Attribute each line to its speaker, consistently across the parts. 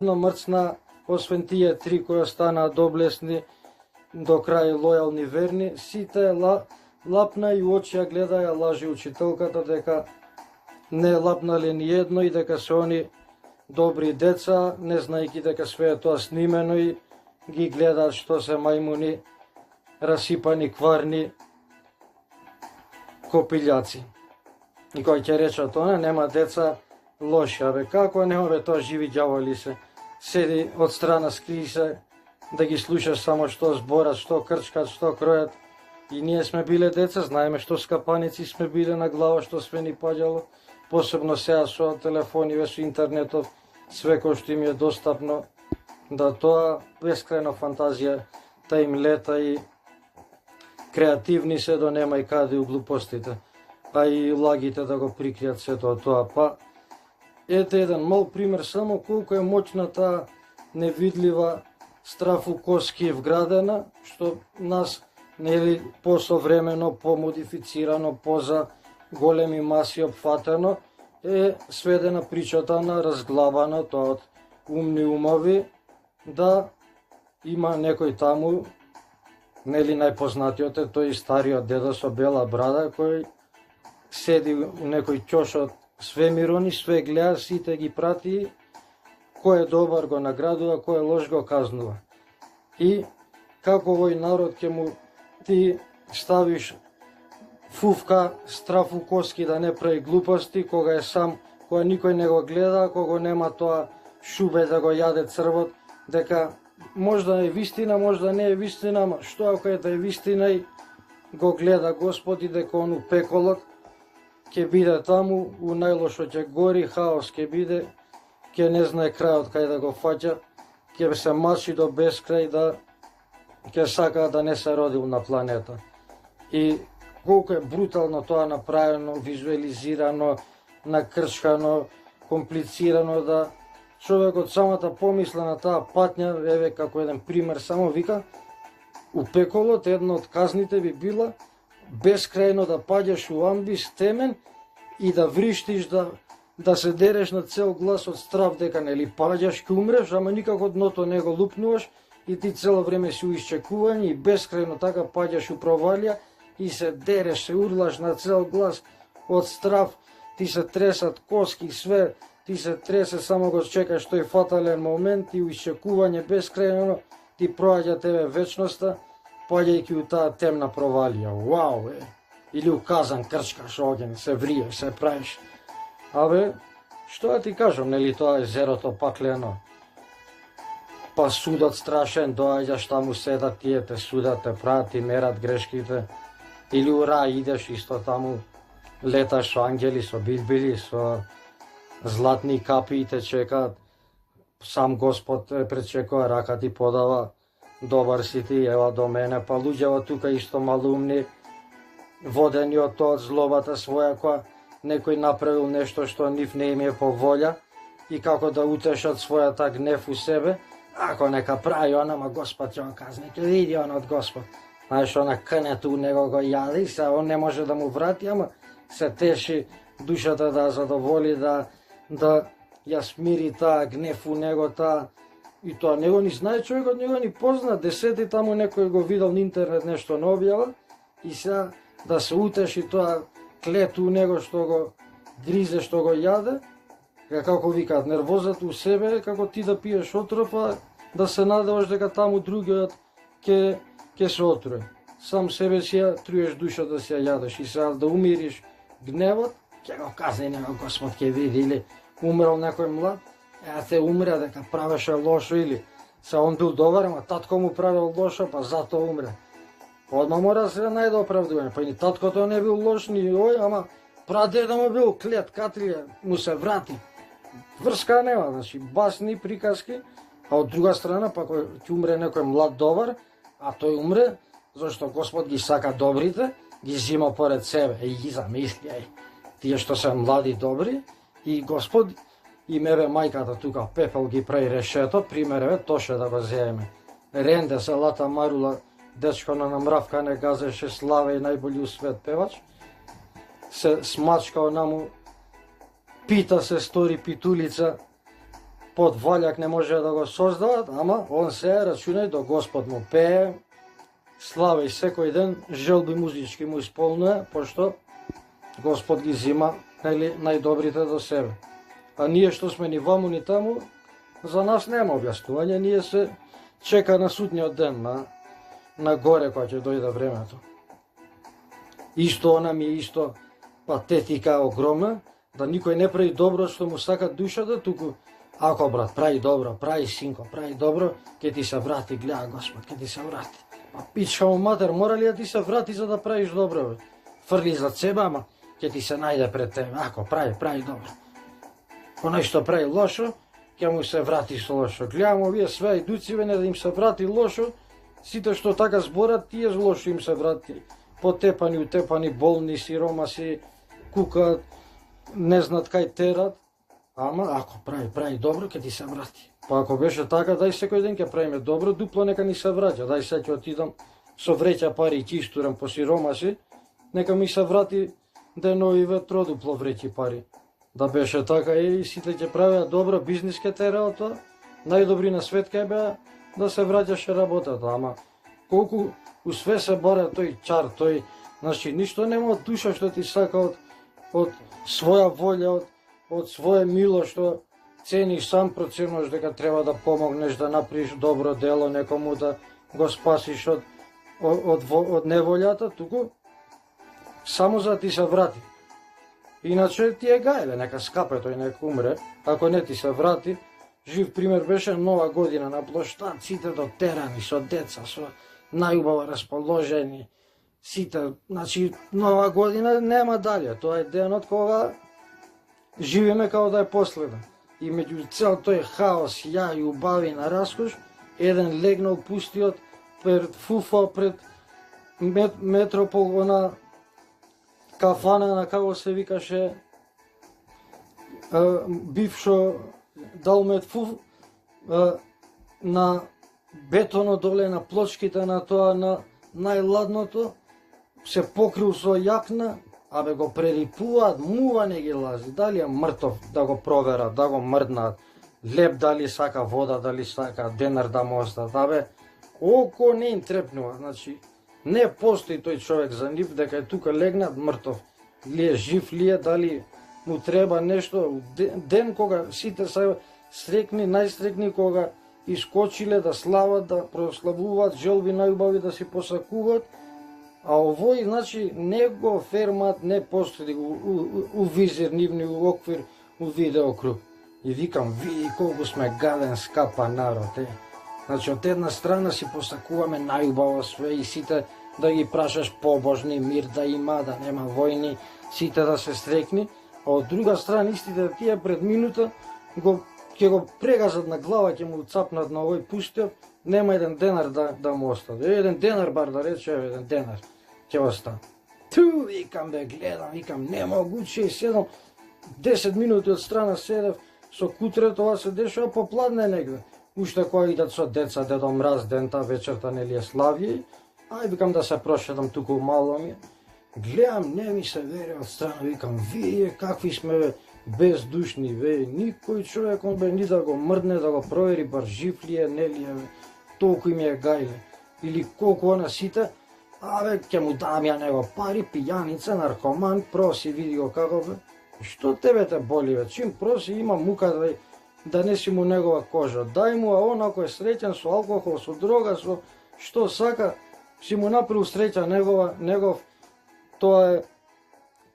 Speaker 1: мрцна, освен тие три кои останаа доблесни, до крај лојални верни, сите лапна и очи ја гледаја лажи учителката дека не лапнале ни едно и дека се они добри деца, не знајки дека све е тоа снимено и ги гледаат што се мајмуни, расипани, кварни копилјаци. И кој ќе речат она, нема деца лоши, абе како нема бе, тоа живи ѓаволи се. Седи од страна, скри се, да ги слушаш само што зборат, што крчкат, што кројат. И ние сме биле деца, знаеме што скапаници сме биле на глава, што све ни паѓало, посебно сега со телефониве, со интернетов, све кој што им е достапно, да тоа бескрајна фантазија та им лета и креативни се до нема и каде у глупостите, а и лагите да го прикријат сето тоа. Па ете еден мал пример само колку е моćна таа невидлива страфукоски вградена, што нас нели посовремено, помодифицирано, поза големи маси опфатено, е сведена причата на разглабано тоа од умни умови, да има некој таму, нели најпознатиот е тој стариот дедо со бела брада, кој седи у некој ќош од свемирон и све гледа, сите ги прати, кој е добар го наградува, кој е лош го казнува. И како овој народ ќе му ти ставиш фуфка, страфукоски да не прави глупости, кога е сам, кога никој не го гледа, кога нема тоа шубе да го јаде црвот, дека можда е вистина, можда не е вистина, ама што ако е да е вистина и го гледа Господ и дека ону пеколот ќе биде таму, у најлошо ќе гори, хаос ќе биде, ќе не знае крајот кај да го фаќа, ќе се мачи до бескрај, да ќе сака да не се родил на планета. И колку е брутално тоа направено, визуализирано, накрчкано, комплицирано, да човекот самата помисла на таа патња, еве како еден пример, само вика, у пеколот една од казните би била бескрајно да паѓаш у амбис темен и да вриштиш, да се дереш на цел глас од страв дека нели паѓаш, ќе умреш, ама никако дното не го лупнуваш и ти цело време си у исчекување и бескрајно така паѓаш у провалија и се дереш, се урлаш на цел глас од страв, ти се тресат коски, све, ти се тресе, само го чекаш тој фатален момент и у исчекување бескрајно ти проаѓа тебе вечноста, паѓајќи у таа темна провалија. Вау, или у казан крчкаш оген, се вриеш, се правиш. Абе, што да ти кажам, нели тоа езерото паклено? Па судот страшен, доаѓаш таму седат тие, те судат, те прават и мерат грешките. Или у рај идеш исто таму, леташ со ангели, со билбили, со златни капи и те чекаат. Сам Господ те пречекува, рака ти подава, добар си ти, ева до мене, па луѓева тука исто малумни, водени од тоа од злобата своја, која некој направил нешто што нив не им е по волја и како да утешат својата гнев у себе, ако нека прави она, ма Господ ќе го казне, ќе види он од Господ. Знаеш, она кнето у него го јаде и се он не може да му врати, ама се теши душата да задоволи, да ја смири таа гнев у него, таа. И тоа него ни знае човекот, него ни позна, десети таму некој го видел на интернет нешто на објава и сега да се утеши тоа клето у него што го гризе, што го јаде, како викаат, нервозата у себе, како ти да пиеш отров, а да се надеваш дека таму другиот ќе се отруе. Сам себе си ја труеш душата, си ја јадеш и сега да умириш гневот, ќе го казне него Господ, ќе види, или умрел некој млад, те умре дека правеше лошо, или се он бил добар, ама татко му правил лошо, па затоа умре. Одма мора да се најде оправдување, па и таткото не бил лош, ни ој, ама прадеда му бил клет, катрија, му се врати. Врска нема, значи басни приказки, а од друга страна, па кој ќе умре некој млад добар, а тој умре, зашто Господ ги сака добрите, ги зима поред себе, и ги замисли, тие што се млади добри, и Господ и мебе мајката тука пепел ги прави решето, примереве, тоше да го земеме. Ренде се лата Марула, дечко на намравка не газеше слава и најбољи у свет певач, се смачка онаму, пита се стори питулица, под ваljak не може да го создават, ама он се рачунај до Господ му пее, слави секој ден, желби музички му исполнува, пошто Господ ги зима најдобрите до себе. А ние што сме ни ваму ни таму, за нас нема објаснување, ние се чека на судниот ден, на горе кога ќе дојде времето. Исто она ми е исто патетика огромна, да никој не прави добро што му сака душата, туку ако брат прави добро, прави синко, прави добро, ќе ти се врати, гледа Господ, ќе ти се врати. Па пичка му матер, мора ли да ти се врати за да правиш добро? Фрли зад себе, ама ќе ти се најде пред тебе, ако прави добро. Оној што прави лошо, ќе му се врати со лошо. Гледам овие све идуци, не да им се врати лошо, сите што така зборат, тие лошо им се врати. Потепани, утепани, болни, сиромаси, кукаат, не знаат кај терат, ама ако прави добро, ќе ти се врати. Па ако беше така, дај секој ден ќе правиме добро, дупло нека ни се враќа. Дај се ќе отидам со вреќа пари и ќе истурам по сиромаси, нека ми се врати деновиве тродупло вреќи пари. Да беше така и сите ќе правеа добро, бизнис ќе тереа тоа, најдобри на свет ќе беа да се враќаше работата, ама колку усве се баре тој чар, значи ништо нема од душа што ти сака од своја волја, од свое мило што цениш, сам проценуваш дека треба да помогнеш, да направиш добро дело некому, да го спасиш од неволјата, туку само за да ти се врати. Иначе ти е гајле, нека скапе тој, нека умре, ако не ти се врати. Жив пример беше Нова година на плоштад, сите дотерани со деца, со најубаво расположени, сите, значи Нова година нема дале, тоа е денот кога живеме као да е последен. И меѓу цел тој хаос, ја и убави на раскош, еден легнал пустиот пред фуфа, пред Метропол, она кафана на како се викаше, бившо Далмет Фуф, на бетоно доле на плочките на тоа, на најладното, се покрил со јакна, абе го прелипуваат, мува не ги лази, дали е мртов да го проверат, да го мрднаат, леп дали сака вода, дали сака денар да му остат, абе, око не им трепнува, значи, не постои тој човек за нив, дека е тука легнат мртов, ли е жив, ли е, дали му треба нешто, ден кога сите се срекни, најсрекни, кога искочиле да слават, да прославуваат, желби најубави да си посакуваат, а овој, значи, не го фермат, не постои у визир, нивни у оквир, у видеокруг. И викам, види колку сме гаден, скапа народ, Значи, од една страна си посакуваме најубаво све и сите да ги прашаш побожни, мир да има, да нема војни, сите да се срекни, а од друга страна истите тие пред минута ќе го прегазат на глава, ќе му цапнат на овој пустиот, нема еден денар да му остане. Еден денар бар да рече, еден денар ќе остане. Ту, викам да гледам, викам, немогуче, седам 10 минути од страна седев со кутре, тоа се дешава попладне негде. Уште кои идат со деца, Дедо Мраз, дента, вечерта нели е славје, ај викам да се прошедам туку мало ми. Гледам, не ми се вери од страна, викам, вие какви сме бездушни, никој човек ни да го мрдне, да го провери бар жив ли е, не ли е, толку им е гајле. Или колку она сите, ќе му дам ја него пари, пијаница, наркоман, проси, види го како бе. Што тебе те боли, бе? Чим проси, има мука да не си му негова кожа. Дај му, а он ако е среќен со алкохол, со дрога, со што сака, си му направил среќа негов, тоа е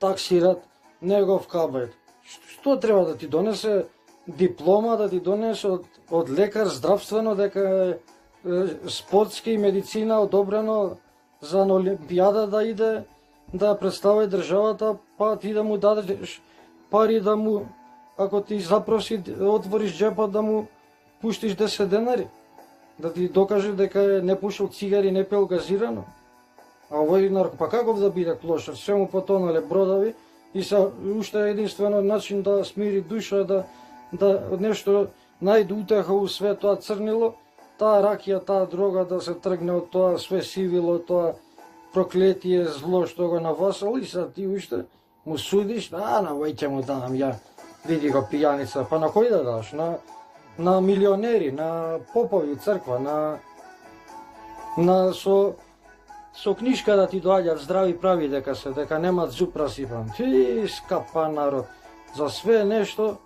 Speaker 1: таксират, негов кабајт. Што треба да ти донесе диплома, да ти донесе од лекар здравствено, дека е спортски медицина одобрено за на Олимпијада да иде, да представи државата, па ти да му дадеш пари да му, ако ти запроси, отвориш джепот да му пуштиш 10 денари, да ти докаже дека не пушил цигари, не пел газирано. А овој нарко, па каков да биде клошар, се му потонале бродови и се уште единствено начин да смири душа, да нешто најде утеха у све тоа црнило, таа ракија, таа дрога да се тргне од тоа све сивило, тоа проклетие, зло што го навасал и са ти уште му судиш, на овој ќе му дадам ја, види го пијаница, па на кој да даш, на милионери, на попови црква, на со книжка да ти доаѓаат здрави прави дека немаат зуб расипан. Ти скапа народ, за све нешто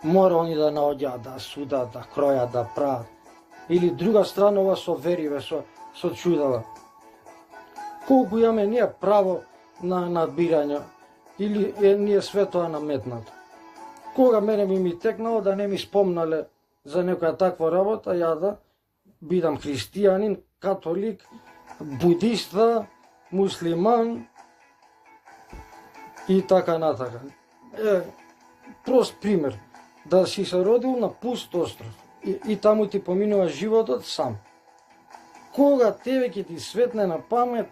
Speaker 1: мора они да наоѓаат, да судат, да кројат, да прават. Или друга страна ова со вериве, со чудава. Колку имаме ние право на надбирање, или ние све тоа наметнато. Кога мене ми текнало да не ми спомнале за некоја таква работа, ја да бидам христијанин, католик, будиста, муслиман и така натака. Прост пример, да си се родил на пуст остров и таму ти поминува животот сам. Кога тебе ќе ти светне на памет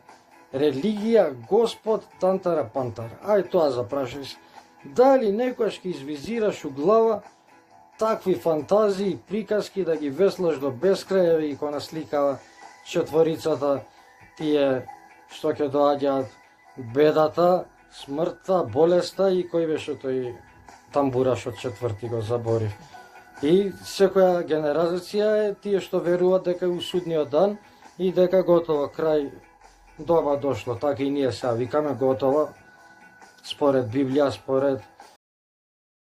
Speaker 1: религија, Господ, тантара пантара. Ај тоа запрашај се. Дали некојаш ќе извизираш у глава такви фантазии и приказки да ги веслаш до бескрај и го насликава четворицата тие што ќе доаѓаат бедата, смртта, болеста и кој беше тој тамбурашот четврти, го заборив. И секоја генерација е тие што веруваат дека е у судниот дан и дека готово крај доба дошло. Така и ние сега викаме готово според Библија, според